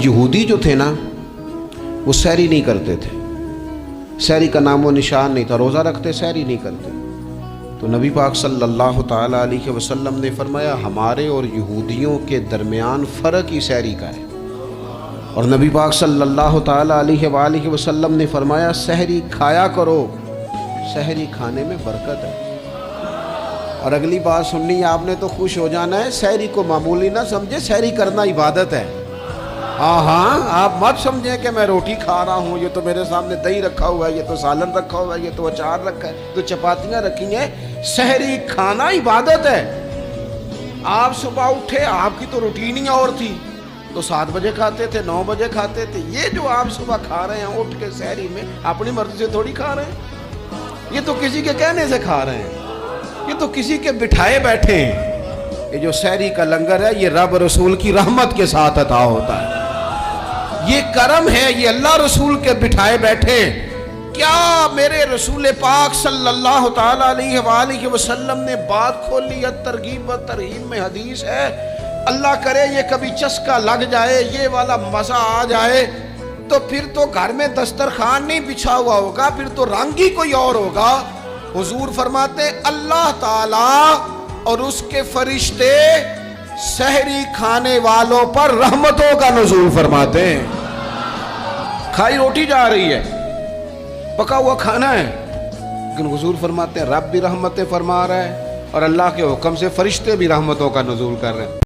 یہودی جو تھے نا وہ سحری نہیں کرتے تھے، سحری کا نام و نشان نہیں تھا، روزہ رکھتے سحری نہیں کرتے۔ تو نبی پاک صلی اللہ تعالیٰ علیہ وسلم نے فرمایا ہمارے اور یہودیوں کے درمیان فرق ہی سحری کا ہے، اور نبی پاک صلی اللہ تعالیٰ علیہ وآلہ وسلم نے فرمایا سحری کھایا کرو، سحری کھانے میں برکت ہے۔ اور اگلی بات سننی ہے آپ نے تو خوش ہو جانا ہے، سحری کو معمولی نہ سمجھے، سحری کرنا عبادت ہے۔ ہاں آپ مت سمجھیں کہ میں روٹی کھا رہا ہوں، یہ تو میرے سامنے دہی رکھا ہوا ہے، یہ تو سالن رکھا ہوا ہے، یہ تو اچار رکھا ہے، تو چپاتیاں رکھی ہیں۔ سحری کھانا عبادت ہے۔ آپ صبح اٹھے، آپ کی تو روٹین ہی اور تھی، تو 7 بجے کھاتے تھے، 9 بجے کھاتے تھے۔ یہ جو آپ صبح کھا رہے ہیں اٹھ کے سحری میں، اپنی مرضی سے تھوڑی کھا رہے ہیں، یہ تو کسی کے کہنے سے کھا رہے ہیں، یہ تو کسی کے بٹھائے بیٹھے ہیں۔ یہ جو سحری کا لنگر ہے یہ رب رسول کی رحمت کے ساتھ عطا ہوتا ہے، یہ کرم ہے، یہ اللہ رسول کے بٹھائے بیٹھے۔ کیا میرے رسول پاک صلی اللہ تعالیٰ علیہ وآلہ وسلم نے بات کھولی ہے، ترغیب و ترہیب میں حدیث ہے، اللہ کرے یہ کبھی چسکا لگ جائے، یہ والا مزہ آ جائے، تو پھر تو گھر میں دسترخوان نہیں بچھا ہوا ہوگا، پھر تو رنگ ہی کوئی اور ہوگا۔ حضور فرماتے ہیں اللہ تعالیٰ اور اس کے فرشتے سحری کھانے والوں پر رحمتوں کا نزول فرماتے ہیں۔ کھائی روٹی جا رہی ہے، پکا ہوا کھانا ہے، لیکن حضور فرماتے ہیں رب بھی رحمتیں فرما رہا ہے، اور اللہ کے حکم سے فرشتے بھی رحمتوں کا نزول کر رہے ہیں۔